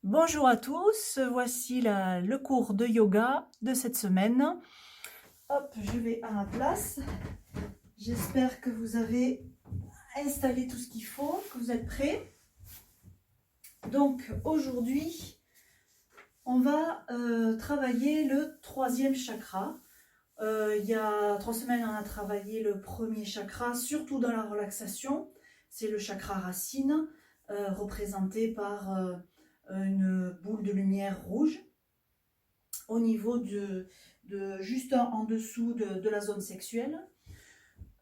Bonjour à tous, voici le cours de yoga de cette semaine. Hop, je vais à ma place. J'espère que vous avez installé tout ce qu'il faut, que vous êtes prêts. Donc aujourd'hui, on va travailler le troisième chakra. Il y a 3 semaines, on a travaillé le premier chakra, surtout dans la relaxation. C'est le chakra racine, représenté par une boule de lumière rouge au niveau juste en dessous de la zone sexuelle.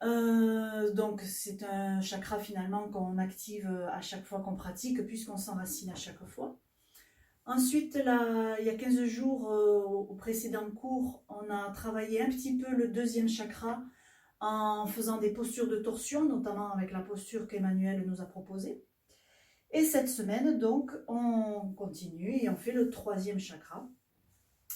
Donc c'est un chakra finalement qu'on active à chaque fois qu'on pratique, puisqu'on s'enracine à chaque fois. Ensuite, là, il y a 15 jours, au précédent cours, on a travaillé un petit peu le deuxième chakra en faisant des postures de torsion, notamment avec la posture qu'Emmanuel nous a proposée. Et cette semaine, donc, on continue et on fait le troisième chakra.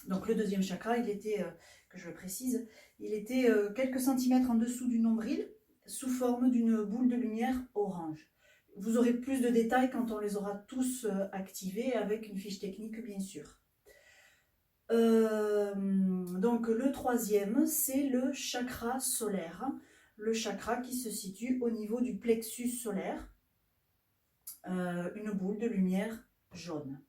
Donc le deuxième chakra, il était, que je le précise, il était quelques centimètres en dessous du nombril, sous forme d'une boule de lumière orange. Vous aurez plus de détails quand on les aura tous activés, avec une fiche technique bien sûr. Donc le troisième, c'est le chakra solaire, le chakra qui se situe au niveau du plexus solaire, une boule de lumière jaune.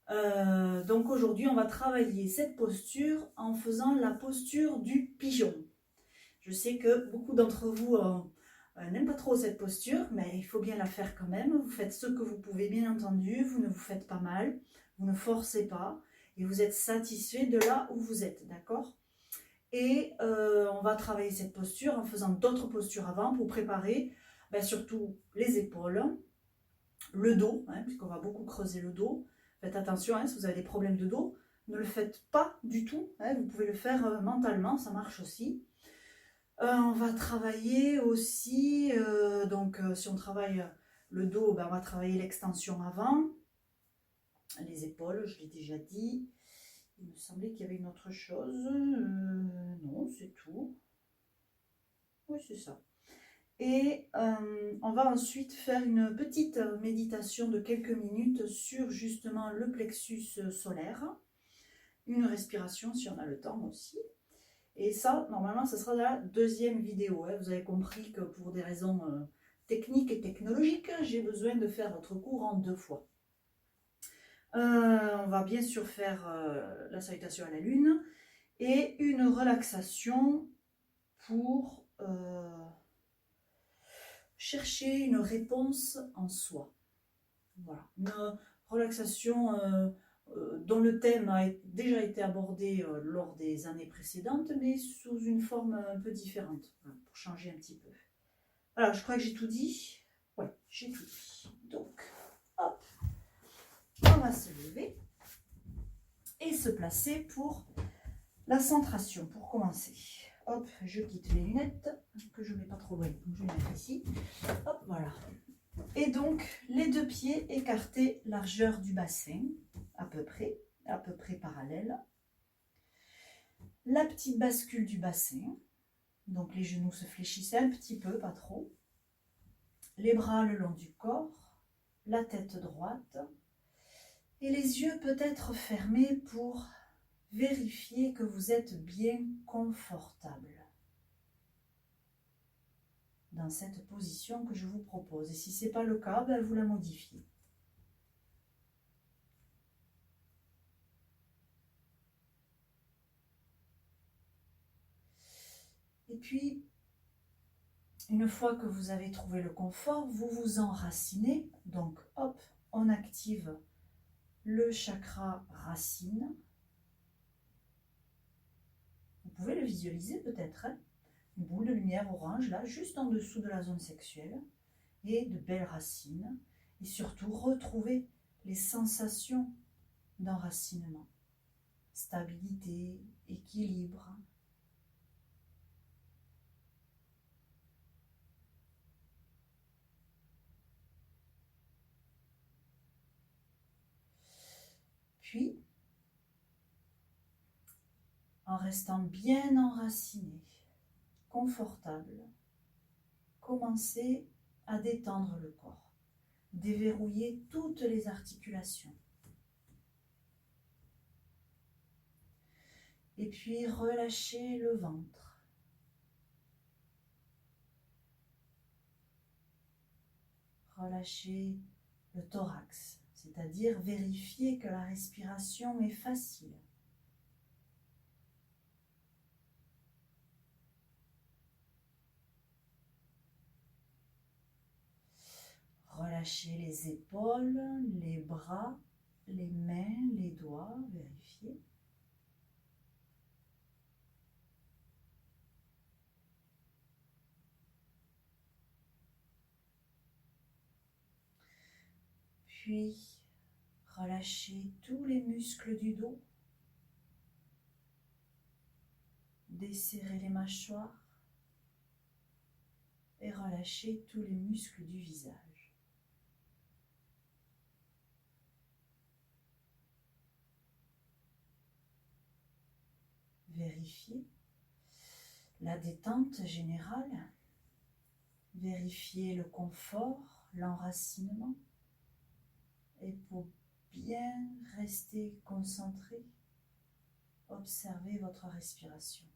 Donc aujourd'hui, on va travailler cette posture en faisant la posture du pigeon. Je sais que beaucoup d'entre vous n'aiment pas trop cette posture, mais il faut bien la faire quand même. Vous faites ce que vous pouvez, bien entendu. Vous ne vous faites pas mal, vous ne forcez pas et vous êtes satisfait de là où vous êtes, d'accord? Et on va travailler cette posture en faisant d'autres postures avant pour préparer surtout les épaules, le dos, puisqu'on va beaucoup creuser le dos. Faites attention, si vous avez des problèmes de dos, ne le faites pas du tout. Vous pouvez le faire mentalement, ça marche aussi. On va travailler aussi, si on travaille le dos, on va travailler l'extension avant, les épaules, je l'ai déjà dit. Il me semblait qu'il y avait une autre chose. Non, c'est tout. Oui, c'est ça. Et on va ensuite faire une petite méditation de quelques minutes sur justement le plexus solaire. Une respiration si on a le temps aussi. Et ça, normalement, ce sera la deuxième vidéo. Vous avez compris que pour des raisons techniques et technologiques, j'ai besoin de faire votre cours en 2 fois. On va bien sûr faire la salutation à la lune et une relaxation pour chercher une réponse en soi. Voilà, une relaxation dont le thème a déjà été abordé lors des années précédentes, mais sous une forme un peu différente, voilà, pour changer un petit peu. Alors, je crois que j'ai tout dit. Ouais, j'ai tout dit. Donc, hop, on va se lever et se placer pour la centration, pour commencer. Hop, je quitte les lunettes, que je ne mets pas trop loin, donc je vais les mettre ici. Hop, voilà. Et donc, les 2 pieds écartés, largeur du bassin, à peu près parallèle. La petite bascule du bassin, donc les genoux se fléchissaient un petit peu, pas trop. Les bras le long du corps, la tête droite, et les yeux peut-être fermés pour vérifier que vous êtes bien confortable dans cette position que je vous propose. Et si ce n'est pas le cas, vous la modifiez. Et puis, une fois que vous avez trouvé le confort, vous vous enracinez. Donc, hop, on active le chakra racine. Vous pouvez le visualiser peut-être, une boule de lumière orange, là, juste en dessous de la zone sexuelle. Et de belles racines. Et surtout, retrouver les sensations d'enracinement. Stabilité, équilibre. Puis, en restant bien enraciné, confortable, commencez à détendre le corps, déverrouiller toutes les articulations. Et puis relâchez le ventre. Relâchez le thorax, c'est-à-dire vérifiez que la respiration est facile. Relâchez les épaules, les bras, les mains, les doigts, vérifiez. Puis, relâchez tous les muscles du dos. Desserrez les mâchoires et relâchez tous les muscles du visage. Vérifiez la détente générale. Vérifiez le confort, l'enracinement. Et pour bien rester concentré, observez votre respiration.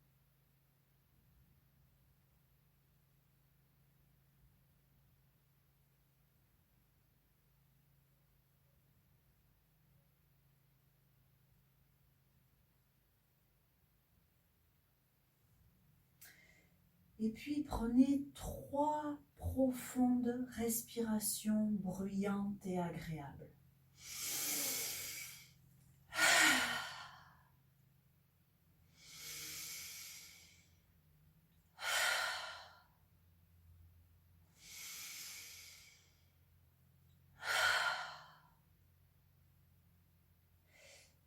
Et puis prenez 3 profondes respirations bruyantes et agréables.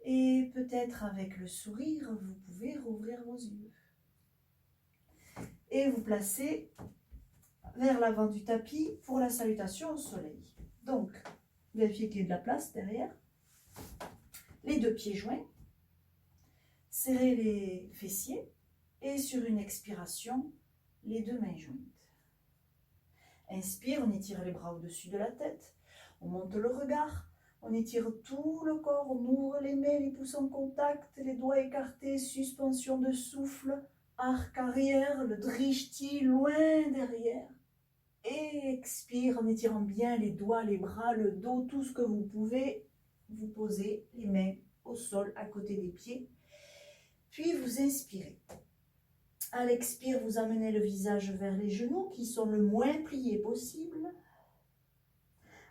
Et peut-être avec le sourire, vous pouvez rouvrir vos yeux. Et vous placez vers l'avant du tapis pour la salutation au soleil. Donc, vérifiez qu'il y ait de la place derrière. Les 2 pieds joints. Serrez les fessiers. Et sur une expiration, les 2 mains jointes. Inspire, on étire les bras au-dessus de la tête. On monte le regard. On étire tout le corps. On ouvre les mains, les pouces en contact, les doigts écartés, suspension de souffle. Arc arrière, le drishti loin derrière. Et expire en étirant bien les doigts, les bras, le dos, tout ce que vous pouvez. Vous posez les mains au sol à côté des pieds. Puis vous inspirez. À l'expire, vous amenez le visage vers les genoux qui sont le moins pliés possible.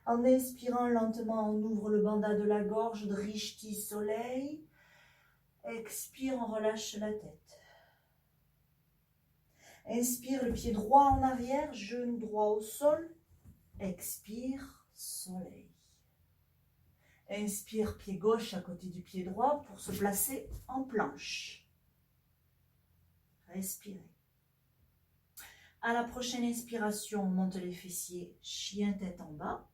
En inspirant lentement, on ouvre le bandha de la gorge, drishti soleil. Expire, on relâche la tête. Inspire, le pied droit en arrière, genou droit au sol. Expire, soleil. Inspire, pied gauche à côté du pied droit pour se placer en planche. Respirez. À la prochaine inspiration, on monte les fessiers, chien tête en bas.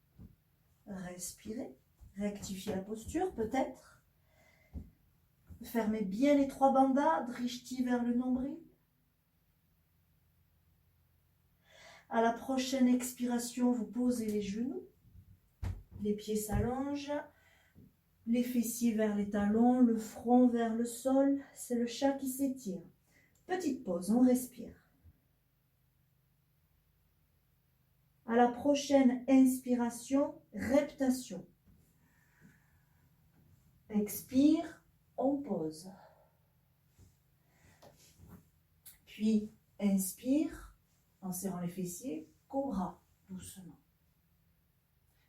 Respirez. Rectifiez la posture peut-être. Fermez bien les 3 bandhas, drishti vers le nombril. À la prochaine expiration, vous posez les genoux, les pieds s'allongent, les fessiers vers les talons, le front vers le sol, c'est le chat qui s'étire. Petite pause, on respire. À la prochaine inspiration, reptation. Expire, on pose. Puis inspire. En serrant les fessiers, cobra, doucement.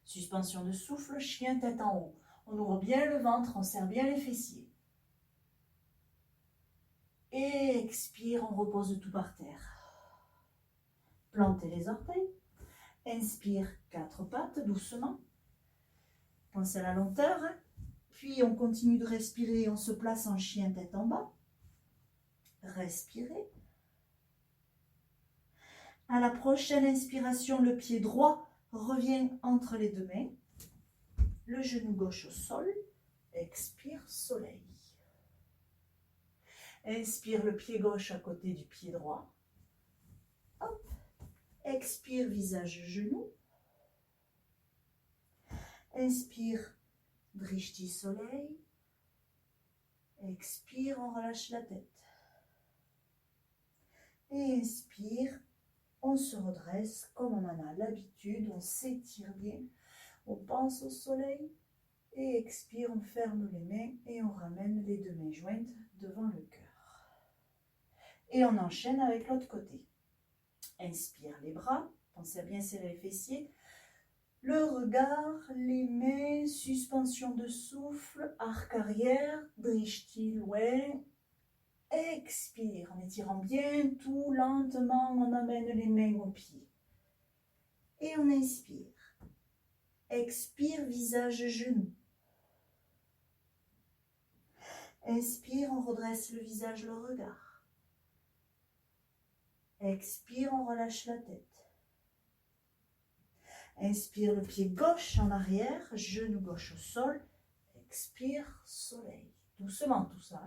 Suspension de souffle, chien tête en haut. On ouvre bien le ventre, on serre bien les fessiers. Et expire, on repose tout par terre. Plantez les orteils. Inspire, 4 pattes, doucement. Pensez à la longueur. Puis on continue de respirer, on se place en chien tête en bas. Respirez. À la prochaine inspiration, le pied droit revient entre les 2 mains. Le genou gauche au sol. Expire, soleil. Inspire, le pied gauche à côté du pied droit. Hop. Expire, visage, genou. Inspire, drishti, soleil. Expire, on relâche la tête. Et inspire, on se redresse comme on en a l'habitude, on s'étire bien, on pense au soleil. Et expire, on ferme les mains et on ramène les deux mains jointes devant le cœur. Et on enchaîne avec l'autre côté. Inspire les bras, pensez à bien serrer les fessiers. Le regard, les mains, suspension de souffle, arc arrière, drishti loin. Expire en étirant bien tout lentement, on amène les mains aux pieds. Et on inspire. Expire, visage, genoux. Inspire, on redresse le visage, le regard. Expire, on relâche la tête. Inspire le pied gauche en arrière, genou gauche au sol. Expire, soleil. Doucement tout ça.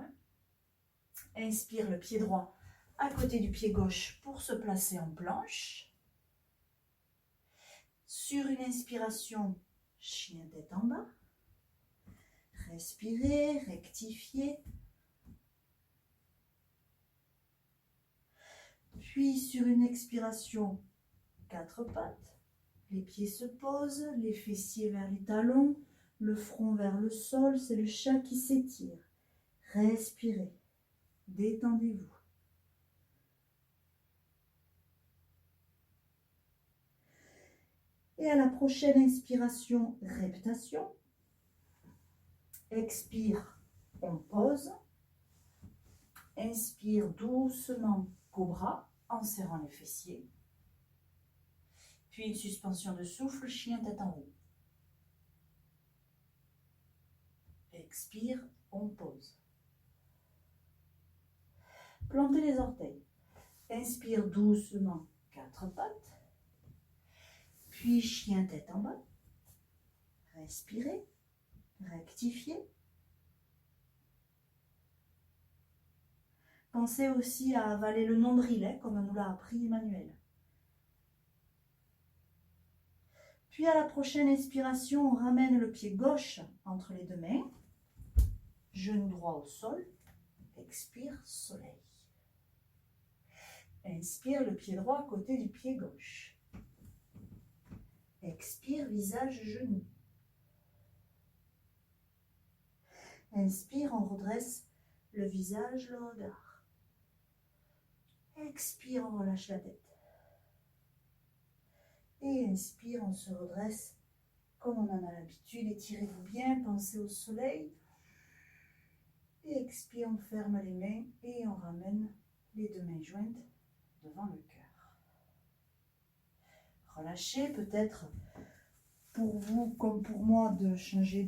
Inspire le pied droit à côté du pied gauche pour se placer en planche. Sur une inspiration, chien tête en bas. Respirez, rectifiez. Puis sur une expiration, quatre pattes. Les pieds se posent, les fessiers vers les talons, le front vers le sol, c'est le chat qui s'étire. Respirez, détendez-vous. Et à la prochaine inspiration, reptation. Expire, on pose. Inspire doucement, cobra, en serrant les fessiers. Puis une suspension de souffle, chien tête en haut. Expire, on pose. Plantez les orteils. Inspire doucement, quatre pattes. Puis chien tête en bas. Respirez, rectifiez. Pensez aussi à avaler le nombril, comme nous l'a appris Emmanuel. Puis à la prochaine inspiration, on ramène le pied gauche entre les deux mains. Genou droit au sol. Expire, soleil. Inspire le pied droit à côté du pied gauche. Expire, visage, genou. Inspire, on redresse le visage, le regard. Expire, on relâche la tête. Et inspire, on se redresse comme on en a l'habitude. Étirez-vous bien, pensez au soleil. Et expire, on ferme les mains et on ramène les deux mains jointes devant le cœur. Relâchez, peut-être pour vous comme pour moi de changer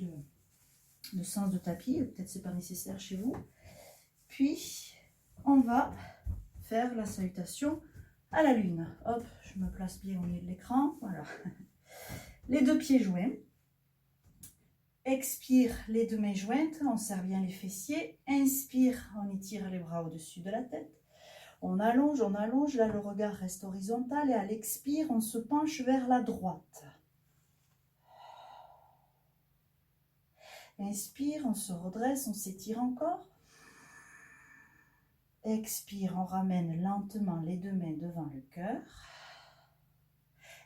de sens de tapis, peut-être c'est pas nécessaire chez vous. Puis on va faire la salutation à la lune. Hop, je me place bien au milieu de l'écran, voilà. Les deux pieds joints. Expire, les deux mains jointes, on serre bien les fessiers. Inspire, on étire les bras au-dessus de la tête. On allonge, là le regard reste horizontal et à l'expire, on se penche vers la droite. Inspire, on se redresse, on s'étire encore. Expire, on ramène lentement les deux mains devant le cœur.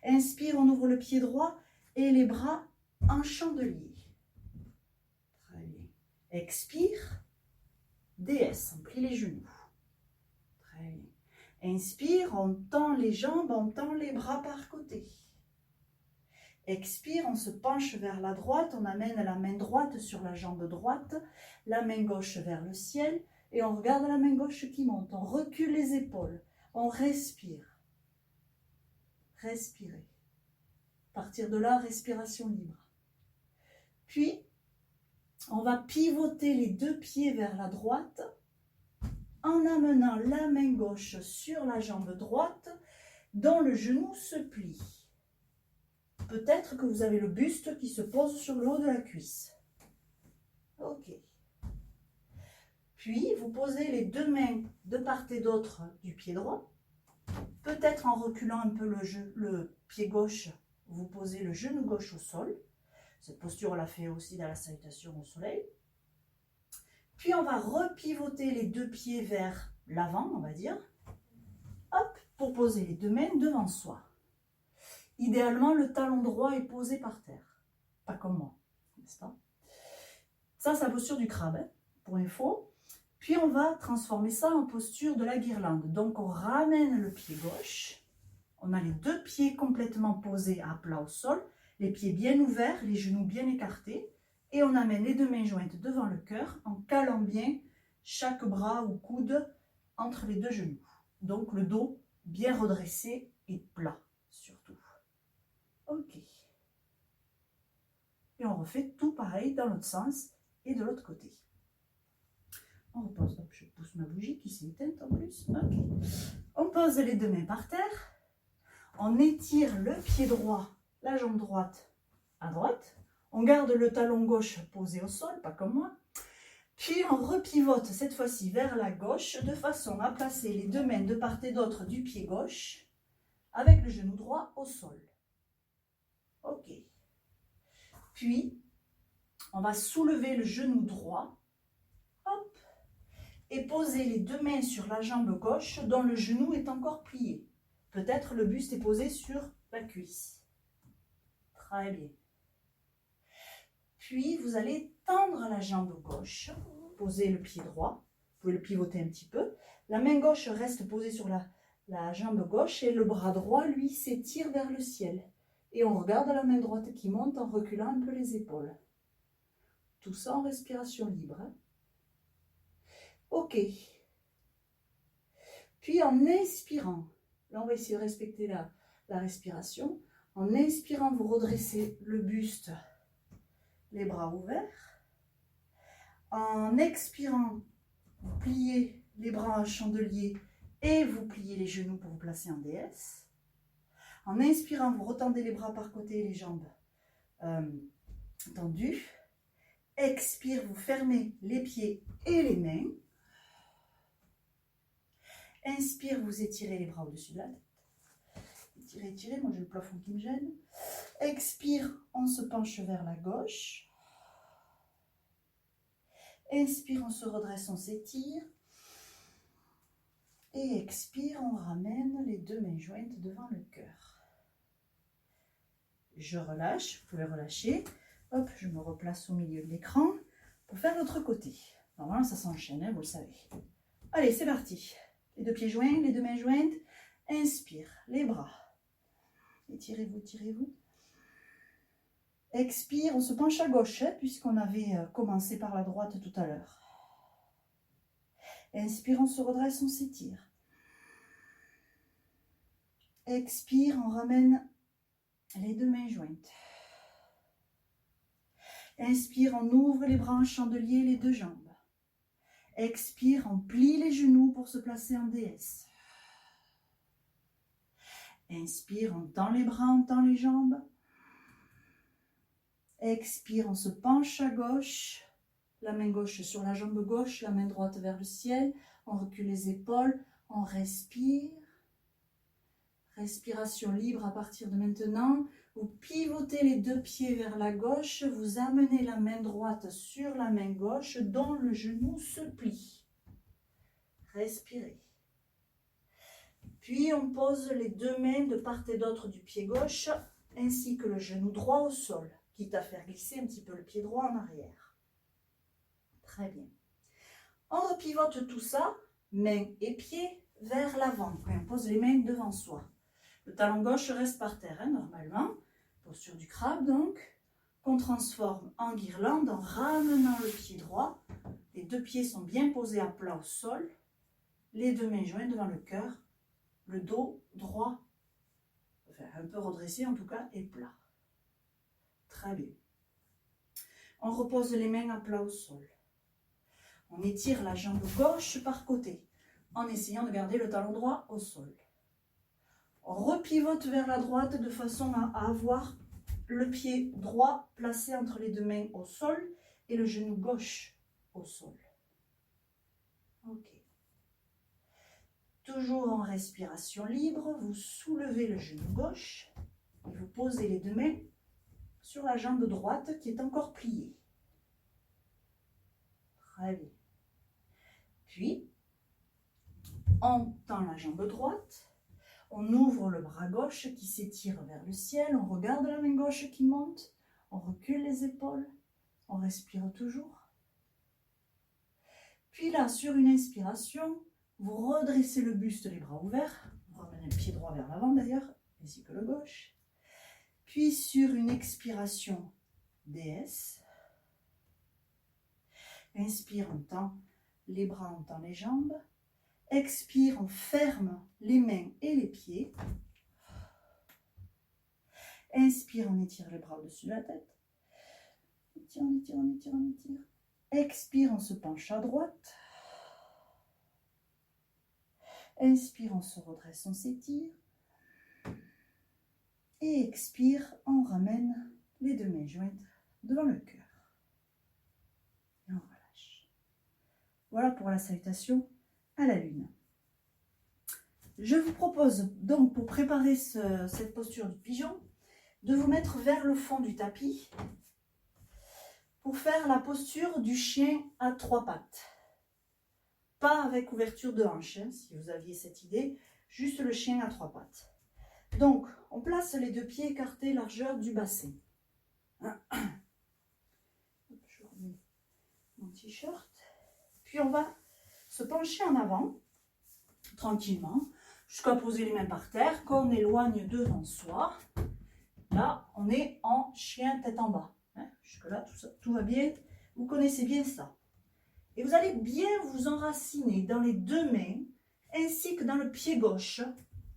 Inspire, on ouvre le pied droit et les bras en chandelier. Très bien. Expire, déesse, on plie les genoux. Très bien. Inspire, on tend les jambes, on tend les bras par côté. Expire, on se penche vers la droite, on amène la main droite sur la jambe droite, la main gauche vers le ciel et on regarde la main gauche qui monte. On recule les épaules, on respire. Respirez. À partir de là, respiration libre. Puis, on va pivoter les deux pieds vers la droite en amenant la main gauche sur la jambe droite dont le genou se plie. Peut-être que vous avez le buste qui se pose sur le haut de la cuisse. Ok. Puis, vous posez les deux mains de part et d'autre du pied droit. Peut-être en reculant un peu le pied gauche, vous posez le genou gauche au sol. Cette posture, on l'a fait aussi dans la salutation au soleil. Puis on va repivoter les deux pieds vers l'avant, on va dire. Hop, pour poser les deux mains devant soi. Idéalement, le talon droit est posé par terre. Pas comme moi, n'est-ce pas? Ça, c'est la posture du crabe, hein, pour info. Puis on va transformer ça en posture de la guirlande. Donc on ramène le pied gauche. On a les deux pieds complètement posés à plat au sol. Les pieds bien ouverts, les genoux bien écartés. Et on amène les deux mains jointes devant le cœur en calant bien chaque bras ou coude entre les deux genoux. Donc le dos bien redressé et plat surtout. Ok. Et on refait tout pareil dans l'autre sens et de l'autre côté. On repose. Hop, je pousse ma bougie qui s'est éteinte en plus. Ok. On pose les deux mains par terre. On étire le pied droit, la jambe droite à droite. On garde le talon gauche posé au sol, pas comme moi. Puis on repivote cette fois-ci vers la gauche de façon à placer les deux mains de part et d'autre du pied gauche avec le genou droit au sol. Ok. Puis, on va soulever le genou droit. Hop. Et poser les deux mains sur la jambe gauche dont le genou est encore plié. Peut-être le buste est posé sur la cuisse. Très bien. Puis, vous allez tendre la jambe gauche, poser le pied droit. Vous pouvez le pivoter un petit peu. La main gauche reste posée sur la jambe gauche et le bras droit, lui, s'étire vers le ciel. Et on regarde la main droite qui monte en reculant un peu les épaules. Tout ça en respiration libre. Hein. Ok. Puis en inspirant, là on va essayer de respecter la respiration. En inspirant, vous redressez le buste, les bras ouverts. En expirant, vous pliez les bras en chandelier et vous pliez les genoux pour vous placer en déesse. En inspirant, vous retendez les bras par côté et les jambes tendues. Expire, vous fermez les pieds et les mains. Inspire, vous étirez les bras au-dessus de la tête. Étirez, étirez, moi j'ai le plafond qui me gêne. Expire, on se penche vers la gauche. Inspire, on se redresse, on s'étire. Et expire, on ramène les deux mains jointes devant le cœur. Je relâche, vous pouvez relâcher. Hop, je me replace au milieu de l'écran pour faire l'autre côté. Normalement, ça s'enchaîne, hein, vous le savez. Allez, c'est parti. Les deux pieds joints, les deux mains jointes. Inspire, les bras. Étirez-vous, tirez-vous. Expire, on se penche à gauche, hein, puisqu'on avait commencé par la droite tout à l'heure. Inspire, on se redresse, on s'étire. Expire, on ramène les deux mains jointes. Inspire, on ouvre les bras en chandelier, les deux jambes. Expire, on plie les genoux pour se placer en déesse. Inspire, on tend les bras, on tend les jambes. Expire, on se penche à gauche. La main gauche sur la jambe gauche, la main droite vers le ciel. On recule les épaules, on respire. Respiration libre à partir de maintenant. Vous pivotez les deux pieds vers la gauche. Vous amenez la main droite sur la main gauche dont le genou se plie. Respirez. Puis on pose les deux mains de part et d'autre du pied gauche ainsi que le genou droit au sol, quitte à faire glisser un petit peu le pied droit en arrière. Très bien. On repivote tout ça, mains et pieds vers l'avant. On pose les mains devant soi. Le talon gauche reste par terre, hein, normalement. Posture du crabe, donc. Qu'on transforme en guirlande en ramenant le pied droit. Les deux pieds sont bien posés à plat au sol. Les deux mains jointes devant le cœur. Le dos droit, enfin un peu redressé en tout cas, et plat. Très bien. On repose les mains à plat au sol. On étire la jambe gauche par côté, en essayant de garder le talon droit au sol. On repivote vers la droite de façon à avoir le pied droit placé entre les deux mains au sol et le genou gauche au sol. Ok. Toujours en respiration libre, vous soulevez le genou gauche et vous posez les deux mains sur la jambe droite qui est encore pliée. Très bien. Puis, on tend la jambe droite, on ouvre le bras gauche qui s'étire vers le ciel, on regarde la main gauche qui monte, on recule les épaules, on respire toujours. Puis là, sur une inspiration, vous redressez le buste, les bras ouverts, vous ramenez le pied droit vers l'avant d'ailleurs, ainsi que le gauche. Puis sur une expiration, DS. Inspire, on tend les bras, on tend les jambes. Expire, on ferme les mains et les pieds. Inspire, on étire les bras au-dessus de la tête. On étire, on étire, on étire, on étire. Expire, on se penche à droite. Inspire, on se redresse, on s'étire. Et expire, on ramène les deux mains jointes devant le cœur. Et on relâche. Voilà pour la salutation à la lune. Je vous propose donc, pour préparer cette posture du pigeon, de vous mettre vers le fond du tapis pour faire la posture du chien à trois pattes. Pas avec ouverture de hanche, hein, si vous aviez cette idée, juste le chien à trois pattes. Donc, on place les deux pieds écartés largeur du bassin. Je remets mon t-shirt. Puis on va se pencher en avant, tranquillement, jusqu'à poser les mains par terre, qu'on éloigne devant soi. Là, on est en chien tête en bas. Jusque-là, tout va bien. Vous connaissez bien ça. Et vous allez bien vous enraciner dans les deux mains, ainsi que dans le pied gauche.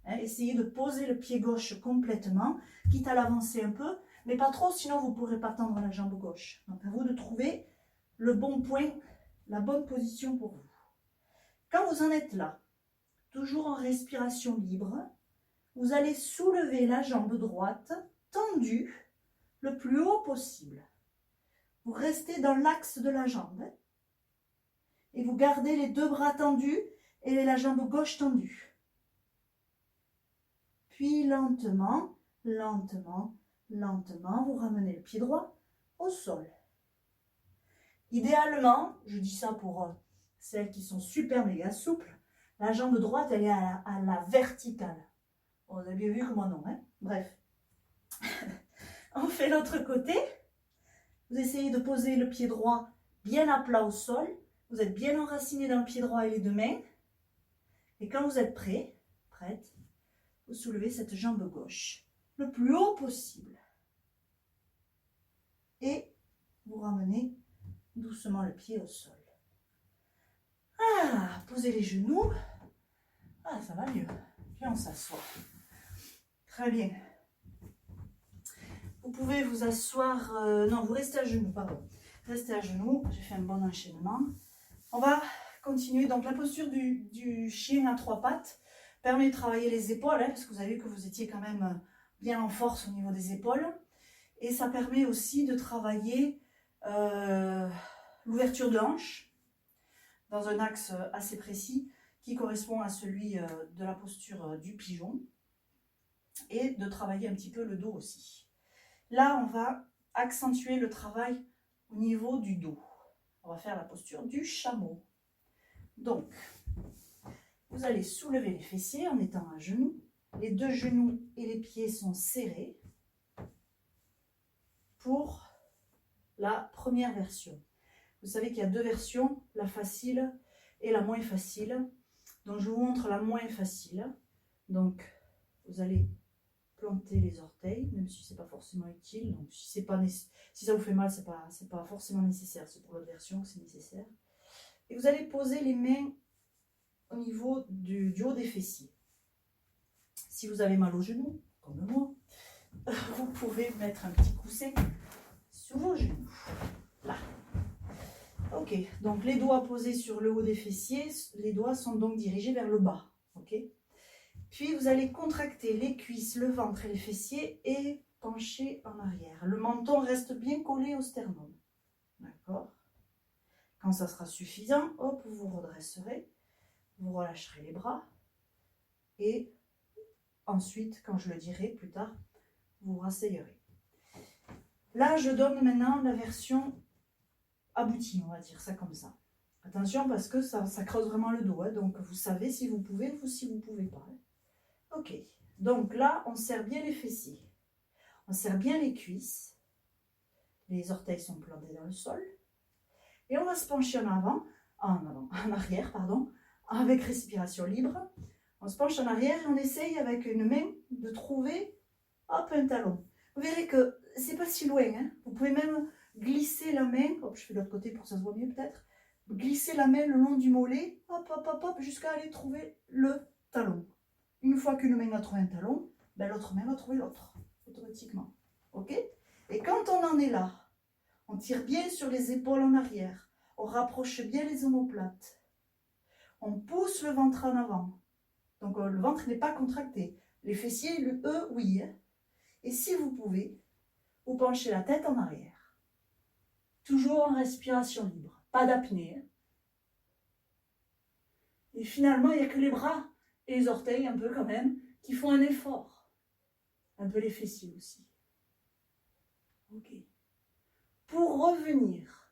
Essayez de poser le pied gauche complètement, quitte à l'avancer un peu, mais pas trop, sinon vous ne pourrez pas tendre la jambe gauche. Donc à vous de trouver le bon point, la bonne position pour vous. Quand vous en êtes là, toujours en respiration libre, vous allez soulever la jambe droite, tendue, le plus haut possible. Vous restez dans l'axe de la jambe. Et vous gardez les deux bras tendus et la jambe gauche tendue. Puis lentement, lentement, lentement, vous ramenez le pied droit au sol. Idéalement, je dis ça pour celles qui sont super méga souples, la jambe droite, elle est à la verticale. Bon, vous avez bien vu que moi non, hein? Bref. On fait l'autre côté. Vous essayez de poser le pied droit bien à plat au sol. Vous êtes bien enraciné dans le pied droit et les deux mains. Et quand vous êtes prêt, prête, vous soulevez cette jambe gauche le plus haut possible. Et vous ramenez doucement le pied au sol. Ah, posez les genoux. Ah, ça va mieux. Puis on s'assoit. Très bien. Vous pouvez vous asseoir... non, vous restez à genoux, pardon. Restez à genoux. J'ai fait un bon enchaînement. On va continuer. Donc, la posture du chien à trois pattes permet de travailler les épaules, parce que vous avez vu que vous étiez quand même bien en force au niveau des épaules. Et ça permet aussi de travailler l'ouverture de hanche dans un axe assez précis qui correspond à celui de la posture du pigeon. Et de travailler un petit peu le dos aussi. Là, on va accentuer le travail au niveau du dos. On va faire la posture du chameau. Donc, vous allez soulever les fessiers en étant à genoux. Les deux genoux et les pieds sont serrés pour la première version. Vous savez qu'il y a deux versions, la facile et la moins facile. Donc, je vous montre la moins facile. Donc, vous allez planter les orteils, même si ce n'est pas forcément utile. Donc, si ça vous fait mal, ce n'est pas forcément nécessaire. C'est pour l'autre version que c'est nécessaire. Et vous allez poser les mains au niveau du haut des fessiers. Si vous avez mal aux genoux, comme moi, vous pouvez mettre un petit coussin sur vos genoux. Là. Ok, donc les doigts posés sur le haut des fessiers, les doigts sont donc dirigés vers le bas. Ok. Puis vous allez contracter les cuisses, le ventre et les fessiers et pencher en arrière. Le menton reste bien collé au sternum. D'accord? Quand ça sera suffisant, hop, vous vous redresserez, vous relâcherez les bras et ensuite, quand je le dirai plus tard, vous vous rasseyerez. Là, je donne maintenant la version aboutie, on va dire ça comme ça. Attention parce que ça creuse vraiment le dos, hein, donc vous savez si vous pouvez ou si vous ne pouvez pas. Hein. Ok, donc là, on serre bien les fessiers. On serre bien les cuisses. Les orteils sont plantés dans le sol. Et on va se pencher en arrière, pardon, avec respiration libre. On se penche en arrière et on essaye avec une main de trouver, hop, un talon. Vous verrez que c'est pas si loin. Hein. Vous pouvez même glisser la main, hop, je fais de l'autre côté pour que ça se voit mieux peut-être. Glisser la main le long du mollet, hop, hop, hop, hop, jusqu'à aller trouver le talon. Une fois qu'une main a trouvé un talon, ben l'autre main va trouver l'autre, automatiquement. Ok? Et quand on en est là, on tire bien sur les épaules en arrière, on rapproche bien les omoplates, on pousse le ventre en avant. Donc le ventre n'est pas contracté. Les fessiers, eux, oui. Hein? Et si vous pouvez, vous penchez la tête en arrière. Toujours en respiration libre, pas d'apnée. Hein? Et finalement, il n'y a que les bras et les orteils, un peu quand même, qui font un effort. Un peu les fessiers aussi. Ok. Pour revenir,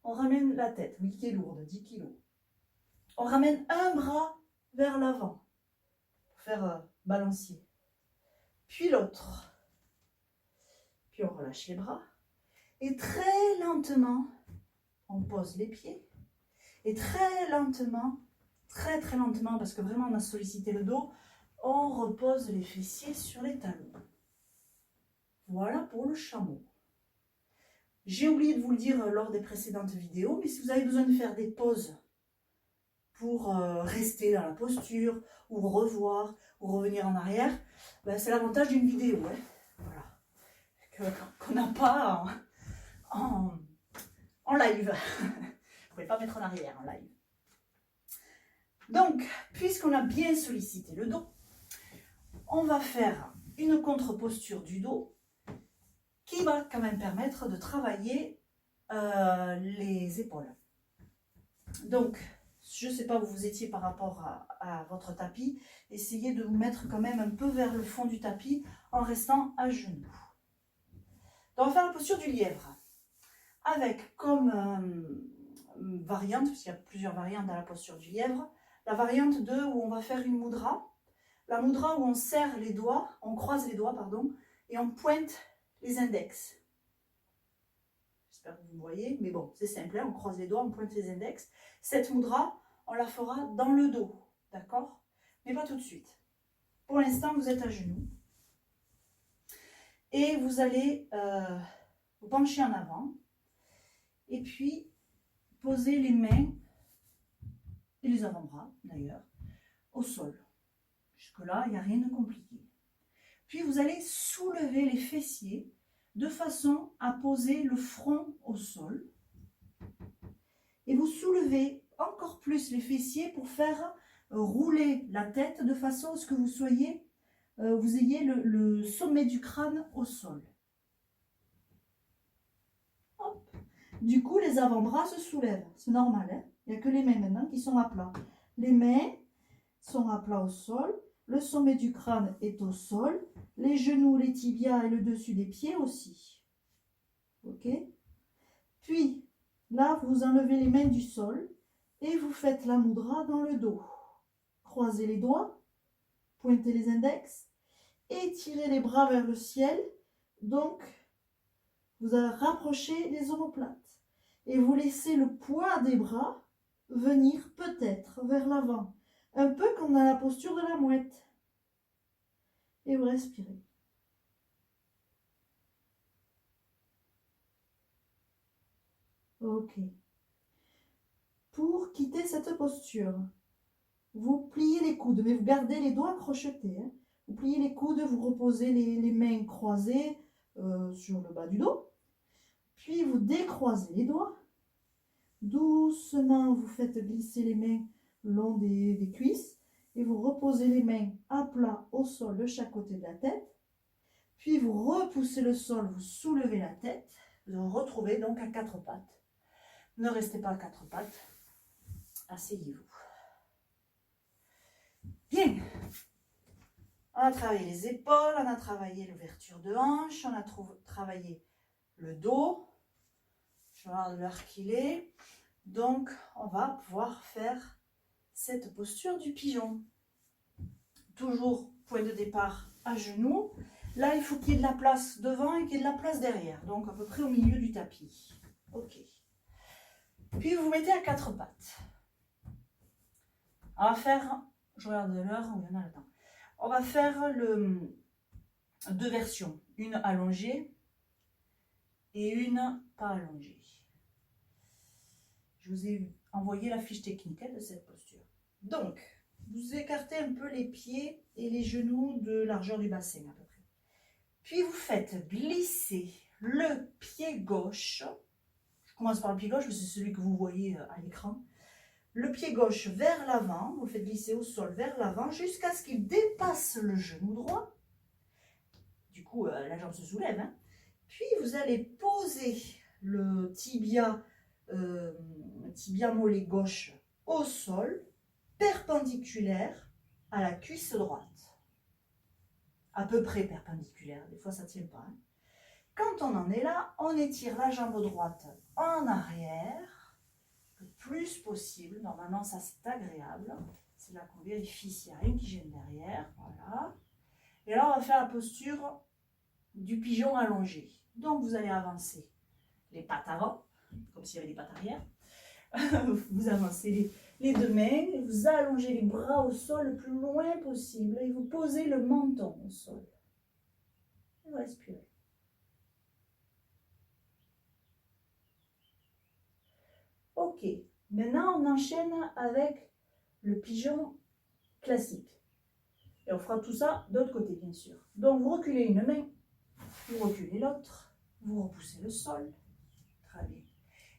on ramène la tête, oui, qui est lourde, 10 kg. On ramène un bras vers l'avant, pour faire balancier. Puis l'autre. Puis on relâche les bras. Et très lentement, on pose les pieds. Et très lentement, très lentement, parce que vraiment on a sollicité le dos, on repose les fessiers sur les talons. Voilà pour le chameau. J'ai oublié de vous le dire lors des précédentes vidéos, mais si vous avez besoin de faire des pauses pour rester dans la posture, ou revoir, ou revenir en arrière, ben c'est l'avantage d'une vidéo. Hein. Voilà. Qu'on n'a pas en live. Vous ne pouvez pas mettre en arrière en live. Donc, puisqu'on a bien sollicité le dos, on va faire une contre-posture du dos qui va quand même permettre de travailler les épaules. Donc, je ne sais pas où vous étiez par rapport à votre tapis, essayez de vous mettre quand même un peu vers le fond du tapis en restant à genoux. Donc, on va faire la posture du lièvre, avec comme variante, parce qu'il y a plusieurs variantes dans la posture du lièvre, la variante 2 où on va faire une mudra, la mudra où on serre les doigts, on croise les doigts, pardon, et on pointe les index. J'espère que vous me voyez, mais bon, c'est simple, hein, on croise les doigts, on pointe les index. Cette mudra, on la fera dans le dos, d'accord? Mais pas tout de suite. Pour l'instant, vous êtes à genoux. Et vous allez vous pencher en avant. Et puis, poser les mains, et les avant-bras d'ailleurs, au sol. Jusque-là, il n'y a rien de compliqué. Puis, vous allez soulever les fessiers de façon à poser le front au sol. Et vous soulevez encore plus les fessiers pour faire rouler la tête de façon à ce que vous ayez le sommet du crâne au sol. Hop. Du coup, les avant-bras se soulèvent. C'est normal, hein? Il n'y a que les mains maintenant qui sont à plat. Les mains sont à plat au sol. Le sommet du crâne est au sol. Les genoux, les tibias et le dessus des pieds aussi. Ok? Puis, là, vous enlevez les mains du sol et vous faites la mudra dans le dos. Croisez les doigts, pointez les index, étirez les bras vers le ciel. Donc, vous allez rapprocher les omoplates. Et vous laissez le poids des bras venir peut-être vers l'avant. Un peu comme dans la posture de la mouette. Et vous respirez. Ok. Pour quitter cette posture, vous pliez les coudes, mais vous gardez les doigts crochetés. Hein. Vous pliez les coudes, vous reposez les mains croisées sur le bas du dos. Puis vous décroisez les doigts. Doucement, vous faites glisser les mains le long des cuisses. Et vous reposez les mains à plat au sol de chaque côté de la tête. Puis vous repoussez le sol, vous soulevez la tête. Vous vous retrouvez donc à quatre pattes. Ne restez pas à quatre pattes. Asseyez-vous. Bien. On a travaillé les épaules, on a travaillé l'ouverture de hanche, on a travaillé le dos. Je vais voir l'heure qu'il est. Donc, on va pouvoir faire cette posture du pigeon. Toujours point de départ à genoux. Là, il faut qu'il y ait de la place devant et qu'il y ait de la place derrière. Donc, à peu près au milieu du tapis. Ok. Puis, vous vous mettez à quatre pattes. On va faire, je regarde l'heure, on a le temps. On va faire deux versions. Une allongée et une pas allongée. Je vous ai envoyé la fiche technique de cette posture. Donc, vous écartez un peu les pieds et les genoux de largeur du bassin à peu près. Puis vous faites glisser le pied gauche. Je commence par le pied gauche, c'est celui que vous voyez à l'écran. Le pied gauche vers l'avant, vous le faites glisser au sol vers l'avant jusqu'à ce qu'il dépasse le genou droit. Du coup, la jambe se soulève. Hein. Puis vous allez poser le tibia mollet gauche au sol, perpendiculaire à la cuisse droite. À peu près perpendiculaire, des fois ça ne tient pas. Hein. Quand on en est là, on étire la jambe droite en arrière, le plus possible. Normalement, ça c'est agréable. C'est là qu'on vérifie s'il n'y a rien qui gêne derrière. Voilà. Et là, on va faire la posture du pigeon allongé. Donc, vous allez avancer les pattes avant, comme s'il y avait des pattes arrière. Vous avancez les deux mains, vous allongez les bras au sol le plus loin possible et vous posez le menton au sol. Et vous respirez. Ok, maintenant on enchaîne avec le pigeon classique. Et on fera tout ça de l'autre côté, bien sûr. Donc vous reculez une main, vous reculez l'autre, vous repoussez le sol. Très bien.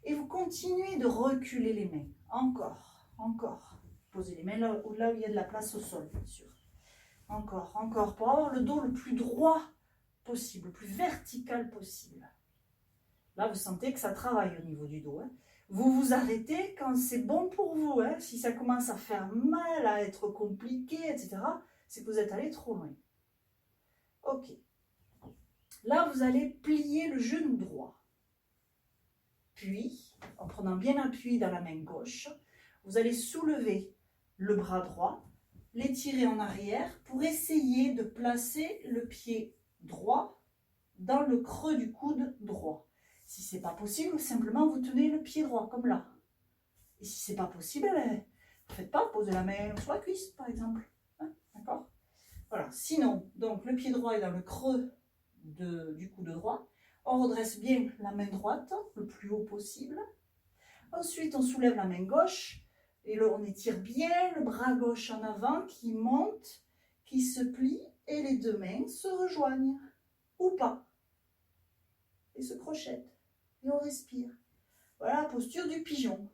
Et vous continuez de reculer les mains. Encore, encore. Posez les mains là où il y a de la place au sol, bien sûr. Encore, encore, pour avoir le dos le plus droit possible, le plus vertical possible. Là, vous sentez que ça travaille au niveau du dos. Hein. Vous vous arrêtez quand c'est bon pour vous. Hein. Si ça commence à faire mal, à être compliqué, etc., c'est que vous êtes allé trop loin. Ok. Là, vous allez plier le genou droit. Puis, en prenant bien appui dans la main gauche, vous allez soulever le bras droit, l'étirer en arrière pour essayer de placer le pied droit dans le creux du coude droit. Si ce n'est pas possible, simplement vous tenez le pied droit comme là. Et si ce n'est pas possible, ne faites pas, posez la main sur la cuisse par exemple. Hein, d'accord ? Voilà. Sinon, donc le pied droit est dans le creux du coude droit. On redresse bien la main droite le plus haut possible. Ensuite, on soulève la main gauche et on étire bien le bras gauche en avant qui monte, qui se plie et les deux mains se rejoignent ou pas et se crochettent et on respire. Voilà la posture du pigeon.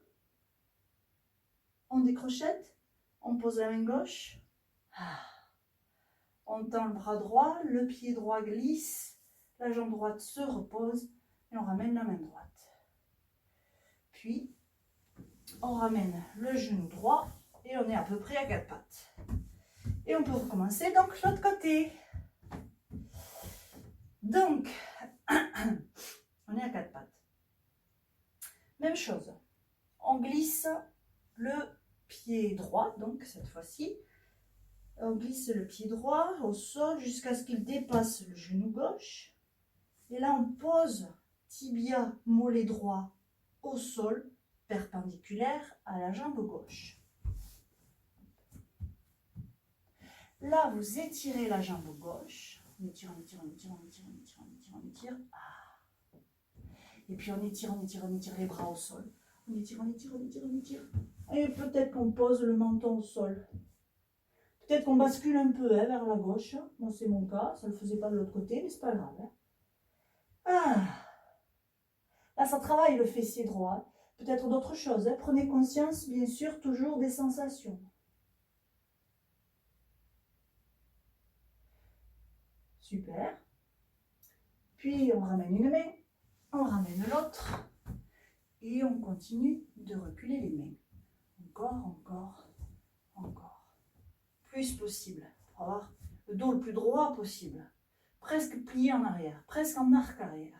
On décrochette, on pose la main gauche, on tend le bras droit, le pied droit glisse. La jambe droite se repose et on ramène la main droite. Puis, on ramène le genou droit et on est à peu près à quatre pattes. Et on peut recommencer donc l'autre côté. Donc, on est à quatre pattes. Même chose. On glisse le pied droit, donc cette fois-ci. On glisse le pied droit au sol jusqu'à ce qu'il dépasse le genou gauche. Et là, on pose tibia mollet droit au sol, perpendiculaire à la jambe gauche. Là, vous étirez la jambe gauche. On étire, on étire, on étire, on étire, on étire, on étire, on étire. Et puis on étire, on étire, on étire les bras au sol. On étire, on étire, on étire, on étire. Et peut-être qu'on pose le menton au sol. Peut-être qu'on bascule un peu vers la gauche. Moi, c'est mon cas. Ça ne le faisait pas de l'autre côté, mais c'est pas grave. Là, ça travaille le fessier droit. Peut-être d'autres choses. Prenez conscience, bien sûr, toujours des sensations. Super. Puis, on ramène une main, on ramène l'autre. Et on continue de reculer les mains. Encore, encore, encore. Plus possible. Pour avoir le dos le plus droit possible. Presque plié en arrière. Presque en arc arrière.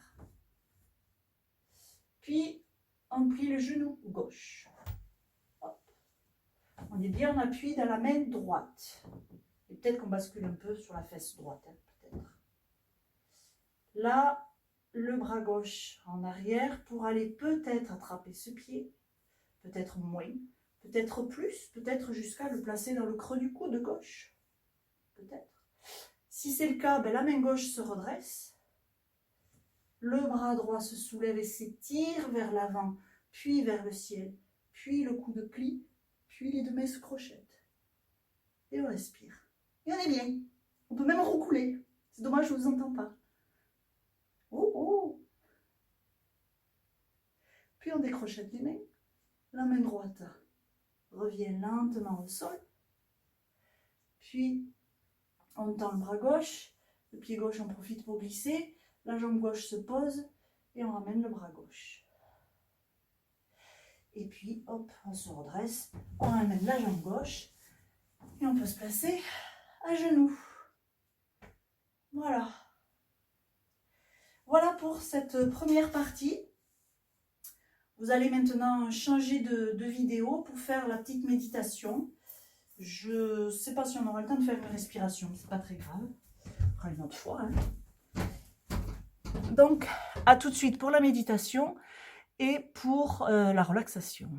Puis, on plie le genou gauche. Hop. On est bien en appui dans la main droite. Et peut-être qu'on bascule un peu sur la fesse droite, hein, peut-être. Là, le bras gauche en arrière pour aller peut-être attraper ce pied, peut-être moins, peut-être plus, peut-être jusqu'à le placer dans le creux du coude gauche. Peut-être. Si c'est le cas, ben, la main gauche se redresse. Le bras droit se soulève et s'étire vers l'avant, puis vers le ciel, puis le coude plie, puis les deux mains se crochettent. Et on respire. Et on est bien. On peut même roucouler. C'est dommage, je ne vous entends pas. Oh, oh. Puis on décrochette les mains. La main droite revient lentement au sol. Puis on tend le bras gauche. Le pied gauche, on profite pour glisser. La jambe gauche se pose et on ramène le bras gauche. Et puis, hop, on se redresse. On ramène la jambe gauche et on peut se placer à genoux. Voilà. Voilà pour cette première partie. Vous allez maintenant changer de vidéo pour faire la petite méditation. Je ne sais pas si on aura le temps de faire une respiration, c'est pas très grave. On fera une autre fois. Hein. Donc, à tout de suite pour la méditation et pour la relaxation.